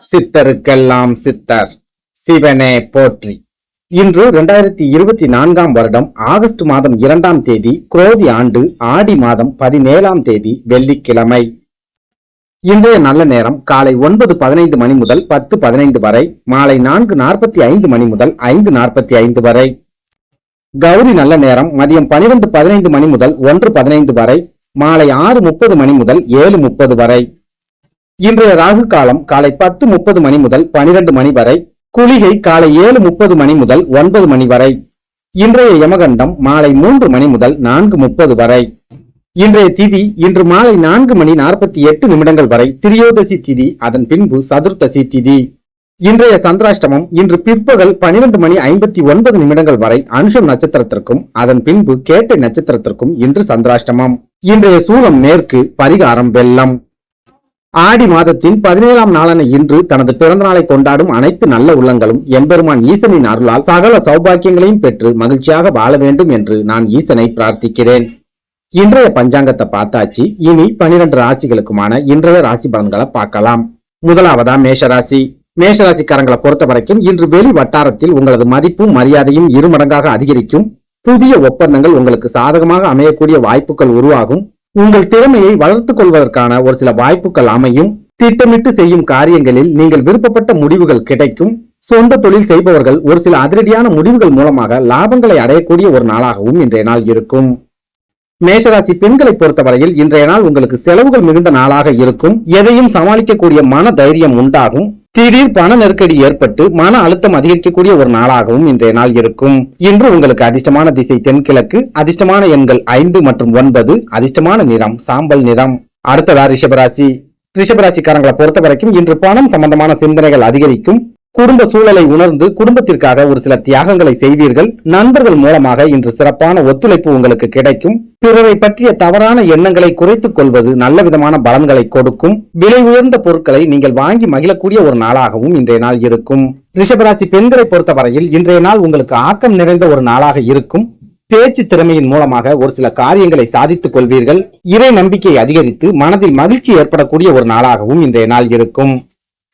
சித்தருக்கெல்லாம் சித்தர் சிவனே போற்றி. இன்று 2024 வருடம் ஆகஸ்ட் மாதம் 2ஆம் தேதி குரோதி ஆண்டு ஆடி மாதம் 17ஆம் தேதி வெள்ளிக்கிழமை. இன்றைய நல்ல நேரம் காலை 9:15 மணி முதல் 10:15 வரை, மாலை 4:45 மணி முதல் 5:45 வரை. கௌரி நல்ல நேரம் மதியம் 12:15 மணி முதல் 1:15 வரை, மாலை 6:30 மணி முதல் 7:30 வரை. இன்றைய ராகு காலம் காலை 10:30 மணி முதல் 12 மணி வரை, குளிகை காலை 7:30 மணி முதல் 9 மணி வரை. இன்றைய யமகண்டம் மாலை 3 மணி முதல் 4:30 வரை. இன்றைய திதி இன்று மாலை 4:48 வரை திரியோதசி திதி, அதன் பின்பு சதுர்த்தசி திதி. இன்றைய சந்திராஷ்டமம் இன்று பிற்பகல் 12:59 வரை அனுஷம் நட்சத்திரத்திற்கும், அதன் பின்பு கேட்டை நட்சத்திரத்திற்கும் இன்று சந்திராஷ்டமம். இன்றைய சூலம் மேற்கு, பரிகாரம் வெள்ளம். ஆடி மாதத்தின் 17ஆம் நாளான இன்று தனது பிறந்த நாளை கொண்டாடும் அனைத்து நல்ல உள்ளங்களும் எம்பெருமான் ஈசனின் அருளால் சகல சௌபாக்கியங்களையும் பெற்று மகிழ்ச்சியாக வாழ வேண்டும் என்று நான் ஈசனை பிரார்த்திக்கிறேன். இன்றைய பஞ்சாங்கத்தை பார்த்தாச்சு. இனி 12 ராசிகளுக்குமான இன்றைய ராசி பலன்களை பார்க்கலாம். முதலாவதா மேஷராசி. மேஷராசிக்காரங்களை பொறுத்த வரைக்கும் இன்று வெளி வட்டாரத்தில் உங்களது மதிப்பும் மரியாதையும் இருமடங்காக அதிகரிக்கும். புதிய ஒப்பந்தங்கள் உங்களுக்கு சாதகமாக அமையக்கூடிய வாய்ப்புகள் உருவாகும். உங்கள் திறமையை வளர்த்துக் கொள்வதற்கான ஒரு சில வாய்ப்புகள் அமையும். திட்டமிட்டு செய்யும் காரியங்களில் நீங்கள் விருப்பப்பட்ட முடிவுகள் கிடைக்கும். சொந்த தொழில் செய்பவர்கள் ஒரு சில அதிரடியான முடிவுகள் மூலமாக லாபங்களை அடையக்கூடிய ஒரு நாளாகவும் இன்றைய நாள் இருக்கும். மேஷராசி பெண்களை பொறுத்தவரையில் இன்றைய நாள் உங்களுக்கு செலவுகள் மிகுந்த நாளாக இருக்கும். எதையும் சமாளிக்கக்கூடிய மன தைரியம் உண்டாகும். திடீர் பண நெருக்கடி ஏற்பட்டு மன அழுத்தம் அதிகரிக்கக்கூடிய ஒரு நாளாகவும் இன்றைய நாள் இருக்கும். இன்று உங்களுக்கு அதிர்ஷ்டமான திசை தென்கிழக்கு, அதிர்ஷ்டமான எண்கள் 5 மற்றும் 9, அதிர்ஷ்டமான நிறம் சாம்பல் நிறம். அடுத்ததா ரிஷபராசி. ரிஷபராசிக்காரங்களை பொறுத்த வரைக்கும் இன்று பணம் சம்பந்தமான சிந்தனைகள் அதிகரிக்கும். குடும்ப சூழலை உணர்ந்து குடும்பத்திற்காக ஒரு சில தியாகங்களை செய்வீர்கள். நண்பர்கள் மூலமாக இன்று சிறப்பான ஒத்துழைப்பு உங்களுக்கு கிடைக்கும். பிறரை பற்றிய தவறான எண்ணங்களை குறைத்துக் கொள்வது நல்ல விதமான பலன்களை கொடுக்கும். விலை உயர்ந்த பொருட்களை நீங்கள் வாங்கி மகிழக்கூடிய ஒரு நாளாகவும் இன்றைய நாள் இருக்கும். ரிஷபராசி பெண்களை பொறுத்தவரையில் இன்றைய நாள் உங்களுக்கு ஆக்கம் நிறைந்த ஒரு நாளாக இருக்கும். பேச்சு திறமையின் மூலமாக ஒரு சில காரியங்களை சாதித்துக் கொள்வீர்கள். இறை நம்பிக்கை அதிகரித்து மனதில் மகிழ்ச்சி ஏற்படக்கூடிய ஒரு நாளாகவும் இன்றைய நாள் இருக்கும்.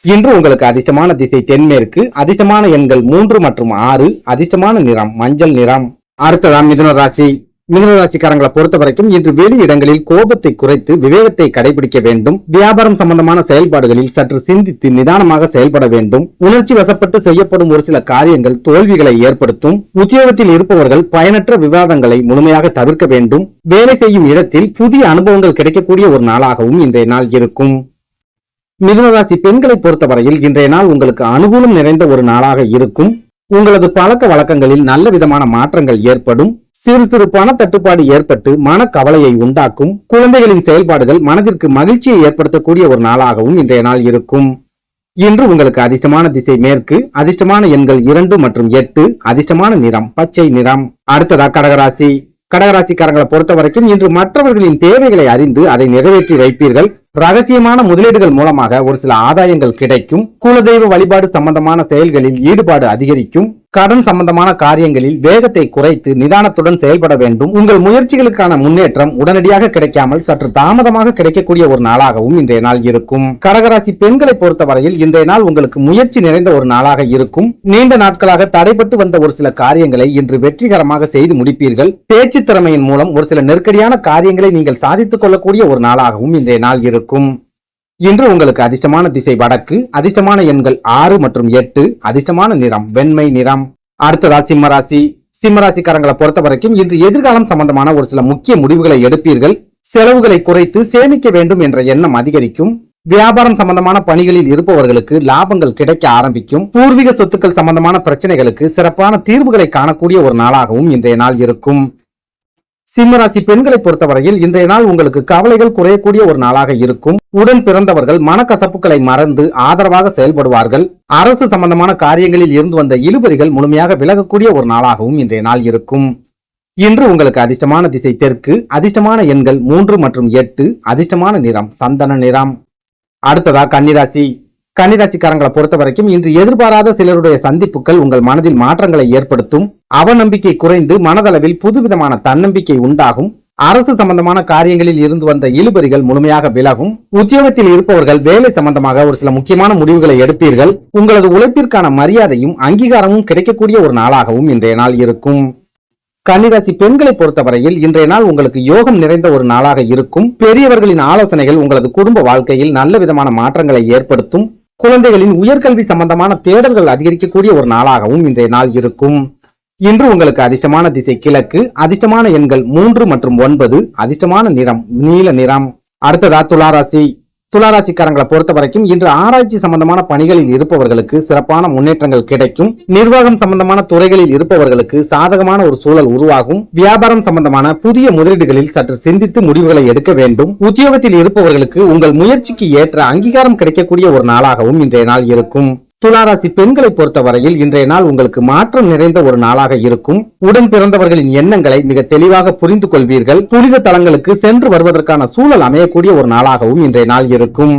இன்று உங்களுக்கு அதிர்ஷ்டமான திசை தென்மேற்கு, அதிர்ஷ்டமான எண்கள் 3 மற்றும் 6, அதிர்ஷ்டமான நிறம் மஞ்சள் நிறம். அடுத்ததான் மிதுன ராசி. மிதுன ராசிக்காரங்களை பொறுத்த வரைக்கும் இன்று வெளி இடங்களில் கோபத்தை குறைத்து விவேகத்தை கடைபிடிக்க வேண்டும். வியாபாரம் சம்பந்தமான செயல்பாடுகளில் சற்று சிந்தித்து நிதானமாக செயல்பட வேண்டும். உணர்ச்சி வசப்பட்டு செய்யப்படும் ஒரு சில காரியங்கள் தோல்விகளை ஏற்படுத்தும். உத்தியோகத்தில் இருப்பவர்கள் பயனற்ற விவாதங்களை முழுமையாக தவிர்க்க வேண்டும். வேலை செய்யும் இடத்தில் புதிய அனுபவங்கள் கிடைக்கக்கூடிய ஒரு நாளாகவும் இன்றைய நாள் இருக்கும். மிதுனராசி பெண்களை பொறுத்தவரையில் இன்றைய நாள் உங்களுக்கு அனுகூலம் நிறைந்த ஒரு நாளாக இருக்கும். உங்களது பழக்க வழக்கங்களில் நல்ல விதமான மாற்றங்கள் ஏற்படும். சிறு சிறு பண தட்டுப்பாடு ஏற்பட்டு மனக்கவலையை உண்டாக்கும். குழந்தைகளின் செயல்பாடுகள் மனதிற்கு மகிழ்ச்சியை ஏற்படுத்தக்கூடிய ஒரு நாளாகவும் இன்றைய நாள் இருக்கும். இன்று உங்களுக்கு அதிர்ஷ்டமான திசை மேற்கு, அதிர்ஷ்டமான எண்கள் 2 மற்றும் 8, அதிர்ஷ்டமான நிறம் பச்சை நிறம். அடுத்ததா கடகராசி. கடகராசிக்காரங்களை பொறுத்த வரைக்கும் இன்று மற்றவர்களின் தேவைகளை அறிந்து அதை நிறைவேற்றி வைப்பீர்கள். ரகசியமான முதலீடுகள் மூலமாக ஒரு சில ஆதாயங்கள் கிடைக்கும். குலதெய்வ வழிபாடு சம்பந்தமான செயல்களில் ஈடுபாடு அதிகரிக்கும். கடன் சம்பந்தமான காரியங்களில் வேகத்தை குறைத்து நிதானத்துடன் செயல்பட வேண்டும். உங்கள் முயற்சிகளுக்கான முன்னேற்றம் உடனடியாக கிடைக்காமல் சற்று தாமதமாக கிடைக்கக்கூடிய ஒரு நாளாகவும் இன்றைய நாள் இருக்கும். கடகராசி பெண்களை பொறுத்தவரையில் இன்றைய நாள் உங்களுக்கு முயற்சி நிறைந்த ஒரு நாளாக இருக்கும். நீண்ட நாட்களாக தடைபட்டு வந்த ஒரு சில காரியங்களை இன்று வெற்றிகரமாக செய்து முடிப்பீர்கள். பேச்சு திறமையின் மூலம் ஒரு சில நெருக்கடியான காரியங்களை நீங்கள் சாதித்துக் கொள்ளக்கூடிய ஒரு நாளாகவும் இன்றைய நாள் இருக்கும். இன்று உங்களுக்கு அதிர்ஷ்டமான திசை வடக்கு, அதிர்ஷ்டமான எண்கள் 6 மற்றும் 8, அதிர்ஷ்டமான நிறம் வெண்மை நிறம். அடுத்ததா சிம்மராசி. சிம்மராசிக்காரங்களை பொறுத்த வரைக்கும் இன்று எதிர்காலம் சம்பந்தமான ஒரு சில முக்கிய முடிவுகளை எடுப்பீர்கள். செலவுகளை குறைத்து சேமிக்க வேண்டும் என்ற எண்ணம் அதிகரிக்கும். வியாபாரம் சம்பந்தமான பணிகளில் இருப்பவர்களுக்கு லாபங்கள் கிடைக்க ஆரம்பிக்கும். பூர்வீக சொத்துக்கள் சம்பந்தமான பிரச்சனைகளுக்கு சிறப்பான தீர்வுகளை காணக்கூடிய ஒரு நாளாகவும் இன்றைய நாள் இருக்கும். சிம்மராசி பெண்களை பொறுத்தவரையில் இன்றைய நாள் உங்களுக்கு கவலைகள் குறையக்கூடிய ஒரு நாளாக இருக்கும். உடன் பிறந்தவர்கள் மனக்கசப்புகளை மறந்து ஆதரவாக செயல்படுவார்கள். அரசு சம்பந்தமான காரியங்களில் இருந்து வந்த இழுபறிகள் முழுமையாக விலகக்கூடிய ஒரு நாளாகவும் இன்றைய நாள் இருக்கும். இன்று உங்களுக்கு அதிர்ஷ்டமான திசை தெற்கு, அதிர்ஷ்டமான எண்கள் 3 மற்றும் 8, அதிர்ஷ்டமான நிறம் சந்தன நிறம். அடுத்ததா கன்னிராசி. கன்னிராசிக்காரங்களை பொறுத்த வரைக்கும் இன்று எதிர்பாராத சிலருடைய சந்திப்புகள் உங்கள் மனதில் மாற்றங்களை ஏற்படுத்தும். அவநம்பிக்கை குறைந்து மனதளவில் புதுவிதமான தன்னம்பிக்கை உண்டாகும். அரசு சம்பந்தமான காரியங்களில் இருந்து வந்த இழுபறிகள் முழுமையாக விலகும். உத்தியோகத்தில் இருப்பவர்கள் வேலை சம்பந்தமாக ஒரு சில முக்கியமான முடிவுகளை எடுப்பீர்கள். உங்களது உழைப்பிற்கான மரியாதையும் அங்கீகாரமும் கிடைக்கக்கூடிய ஒரு நாளாகவும் இன்றைய நாள் இருக்கும். கன்னிராசி பெண்களை பொறுத்தவரையில் இன்றைய நாள் உங்களுக்கு யோகம் நிறைந்த ஒரு நாளாக இருக்கும். பெரியவர்களின் ஆலோசனைகள் உங்களது குடும்ப வாழ்க்கையில் நல்ல விதமான மாற்றங்களை ஏற்படுத்தும். குழந்தைகளின் உயர்கல்வி சம்பந்தமான தேடல்கள் அதிகரிக்கக்கூடிய ஒரு நாளாகவும் இன்றைய நாள் இருக்கும். இன்று உங்களுக்கு அதிர்ஷ்டமான திசை கிழக்கு, அதிர்ஷ்டமான எண்கள் 3 மற்றும் 9, அதிர்ஷ்டமான நிறம் நீல நிறம். அடுத்ததா துளாராசி. துளாராசிக்காரங்களை பொறுத்த வரைக்கும் இன்று ஆராய்ச்சி சம்பந்தமான பணிகளில் இருப்பவர்களுக்கு சிறப்பான முன்னேற்றங்கள் கிடைக்கும். நிர்வாகம் சம்பந்தமான துறைகளில் இருப்பவர்களுக்கு சாதகமான ஒரு சூழல் உருவாகும். வியாபாரம் சம்பந்தமான புதிய முதலீடுகளில் சற்று சிந்தித்து முடிவுகளை எடுக்க வேண்டும். உத்தியோகத்தில் இருப்பவர்களுக்கு உங்கள் முயற்சிக்கு ஏற்ற அங்கீகாரம் கிடைக்கக்கூடிய ஒரு நாளாகவும் இன்றைய நாள் இருக்கும். துளாராசி பெண்களை பொறுத்தவரையில் இன்றைய நாள் உங்களுக்கு மாற்றம் நிறைந்த ஒரு நாளாக இருக்கும். உடன் பிறந்தவர்களின் எண்ணங்களை மிக தெளிவாக புரிந்து கொள்வீர்கள். புனித தலங்களுக்கு சென்று வருவதற்கான சூழல் அமையக்கூடிய ஒரு நாளாகவும் இன்றைய நாள் இருக்கும்.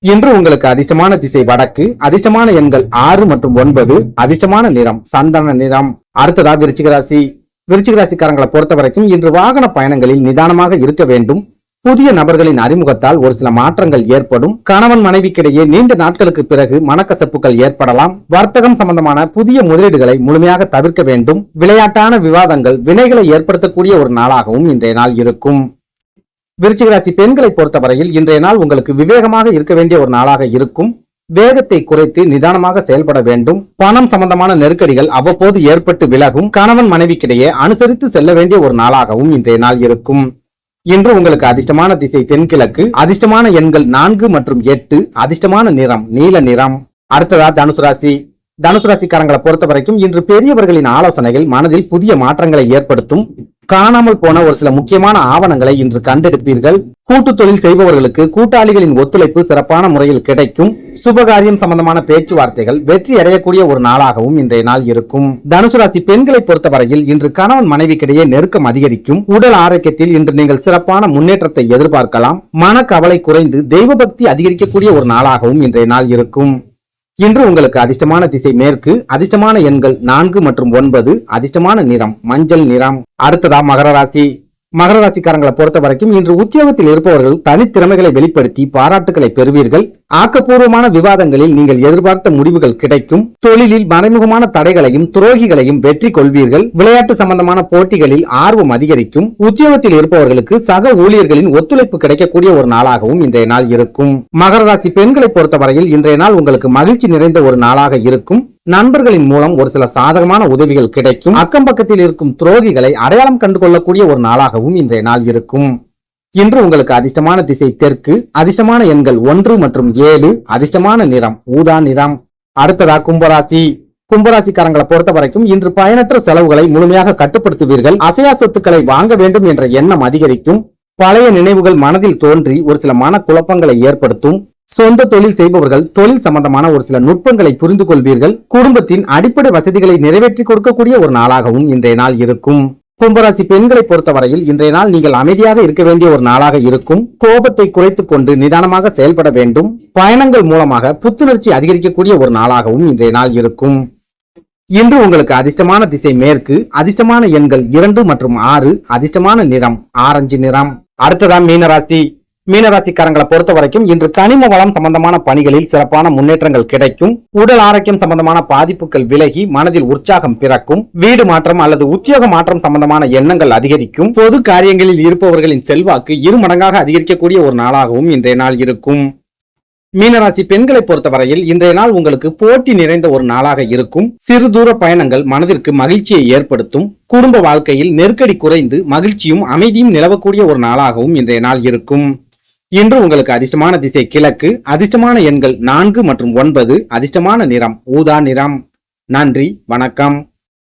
இன்று உங்களுக்கு அதிர்ஷ்டமான திசை வடக்கு, அதிர்ஷ்டமான எண்கள் 6 மற்றும் 9, அதிர்ஷ்டமான நிறம் சந்தன நிறம். அடுத்ததா விருச்சிக ராசி. விருச்சிக ராசிக்காரங்களை பொறுத்த வரைக்கும் இன்று வாகன பயணங்களில் நிதானமாக இருக்க வேண்டும். புதிய நபர்களின் அறிமுகத்தால் ஒரு சில மாற்றங்கள் ஏற்படும். கணவன் மனைவிக்கிடையே நீண்ட நாட்களுக்கு பிறகு மனக்கசப்புகள் ஏற்படலாம். வர்த்தகம் சம்பந்தமான புதிய முதலீடுகளை முழுமையாக தவிர்க்க வேண்டும். விளையாட்டான விவாதங்கள் வினைகளை ஏற்படுத்தக்கூடிய ஒரு நாளாகவும் இன்றைய நாள் இருக்கும். விருச்சிக ராசி பெண்களை பொறுத்தவரையில் இன்றைய நாள் உங்களுக்கு விவேகமாக இருக்க வேண்டிய ஒரு நாளாக இருக்கும். வேகத்தை குறைத்து நிதானமாக செயல்பட வேண்டும். பணம் சம்பந்தமான நெருக்கடிகள் அவ்வப்போது ஏற்பட்டு விலகும். கணவன் மனைவிக்கிடையே அனுசரித்து செல்ல வேண்டிய ஒரு நாளாகவும் இன்றைய நாள் இருக்கும். இன்று உங்களுக்கு அதிர்ஷ்டமான திசை தென்கிழக்கு, அதிர்ஷ்டமான எண்கள் 4 மற்றும் 8, அதிர்ஷ்டமான நிறம் நீல நிறம். அடுத்ததா தனுசு ராசி. தனுசு ராசிக்காரங்களை பொறுத்த வரைக்கும் இன்று பெரியவர்களின் ஆலோசனைகள் மனதில் புதிய மாற்றங்களை ஏற்படுத்தும். காணாமல் போன ஒரு சில முக்கியமான ஆவணங்களை இன்று கண்டெடுப்பீர்கள். கூட்டு தொழில் செய்பவர்களுக்கு கூட்டாளிகளின் ஒத்துழைப்பு சிறப்பான முறையில் கிடைக்கும். சுபகாரியம் சம்பந்தமான பேச்சுவார்த்தைகள் வெற்றி அடையக்கூடிய ஒரு நாளாகவும் இன்றைய நாள் இருக்கும். தனுசு ராசி பெண்களை பொறுத்தவரையில் இன்று கணவன் மனைவிக்கிடையே நெருக்கம் அதிகரிக்கும். உடல் ஆரோக்கியத்தில் இன்று நீங்கள் சிறப்பான முன்னேற்றத்தை எதிர்பார்க்கலாம். மனக்கவலை குறைந்து தெய்வ பக்தி அதிகரிக்கக்கூடிய ஒரு நாளாகவும் இன்றைய நாள் இருக்கும். இன்று உங்களுக்கு அதிர்ஷ்டமான திசை மேற்கு, அதிர்ஷ்டமான எண்கள் 4 மற்றும் 9, அதிர்ஷ்டமான நிறம் மஞ்சள் நிறம். அடுத்ததா மகர ராசி. மகர ராசிக்காரங்களை பொறுத்த வரைக்கும் இன்று உத்தியோகத்தில் இருப்பவர்கள் தனித்திறமைகளை வெளிப்படுத்தி பாராட்டுகளை பெறுவீர்கள். ஆக்கப்பூர்வமான விவாதங்களில் நீங்கள் எதிர்பார்த்த முடிவுகள் கிடைக்கும். தொழிலில் மறைமுகமான தடைகளையும் துரோகிகளையும் வெற்றி கொள்வீர்கள். விளையாட்டு சம்பந்தமான போட்டிகளில் ஆர்வம் அதிகரிக்கும். உத்தியோகத்தில் இருப்பவர்களுக்கு சக ஊழியர்களின் ஒத்துழைப்பு கிடைக்கக்கூடிய ஒரு நாளாகவும் இன்றைய நாள் இருக்கும். மகர ராசி பெண்களை பொறுத்தவரையில் இன்றைய நாள் உங்களுக்கு மகிழ்ச்சி நிறைந்த ஒரு நாளாக இருக்கும். நண்பர்களின் மூலம் ஒரு சில சாதகமான உதவிகள் கிடைக்கும். அக்கம் பக்கத்தில் இருக்கும் துரோகிகளை அடையாளம் கண்டு கொள்ளக்கூடிய ஒரு நாளாகவும் இன்றைய நாள் இருக்கும். இன்று உங்களுக்கு அதிர்ஷ்டமான திசை தெற்கு, அதிர்ஷ்டமான எண்கள் 1 மற்றும் 7, அதிர்ஷ்டமான நிறம் ஊதா நிறம். அடுத்ததா கும்பராசி. கும்பராசிக்காரங்களை பொறுத்த வரைக்கும் இன்று பயனற்ற செலவுகளை முழுமையாக கட்டுப்படுத்துவீர்கள். அசையா சொத்துக்களை வாங்க வேண்டும் என்ற எண்ணம் அதிகரிக்கும். பழைய நினைவுகள் மனதில் தோன்றி ஒரு சில மனக்குழப்பங்களை ஏற்படுத்தும். சொந்த தொழில் செய்பவர்கள் தொழில் சம்பந்தமான ஒரு சில நுட்பங்களை புரிந்து கொள்வீர்கள். குடும்பத்தின் அடிப்படை வசதிகளை நிறைவேற்றி கொடுக்கக்கூடிய ஒரு நாளாகவும் இன்றைய நாள் இருக்கும். கும்பராசி பெண்களை பொறுத்தவரையில் இன்றைய நாள் நீங்கள் அமைதியாக இருக்க வேண்டிய ஒரு நாளாக இருக்கும். கோபத்தை குறைத்துக் கொண்டு நிதானமாக செயல்பட வேண்டும். பயணங்கள் மூலமாக புத்துணர்ச்சி அதிகரிக்கக்கூடிய ஒரு நாளாகவும் இன்றைய நாள் இருக்கும். இன்று உங்களுக்கு அதிர்ஷ்டமான திசை மேற்கு, அதிர்ஷ்டமான எண்கள் 2 மற்றும் 6, அதிர்ஷ்டமான நிறம் ஆரஞ்சு நிறம். அடுத்ததா மீனராசி. மீனராசிக்காரங்களை பொறுத்த வரைக்கும் இன்று கனிம வளம் சம்பந்தமான பணிகளில் சிறப்பான முன்னேற்றங்கள் கிடைக்கும். உடல் ஆரோக்கியம் சம்பந்தமான பாதிப்புகள் விலகி மனதில் உற்சாகம் பிறக்கும். வீடு மாற்றம் அல்லது உத்தியோக மாற்றம் சம்பந்தமான எண்ணங்கள் அதிகரிக்கும். பொது காரியங்களில் இருப்பவர்களின் செல்வாக்கு 2 மடங்காக அதிகரிக்கக்கூடிய ஒரு நாளாகவும் இன்றைய நாள் இருக்கும். மீனராசி பெண்களை பொறுத்தவரையில் இன்றைய நாள் உங்களுக்கு போட்டி நிறைந்த ஒரு நாளாக இருக்கும். சிறு தூர பயணங்கள் மனதிற்கு மகிழ்ச்சியை ஏற்படுத்தும். குடும்ப வாழ்க்கையில் நெருக்கடி குறைந்து மகிழ்ச்சியும் அமைதியும் நிலவக்கூடிய ஒரு நாளாகவும் இன்றைய நாள் இருக்கும். இன்று உங்களுக்கு அதிர்ஷ்டமான திசை கிழக்கு, அதிர்ஷ்டமான எண்கள் 4 மற்றும் 9, அதிர்ஷ்டமான நிறம் ஊதா நிறம். நன்றி, வணக்கம்.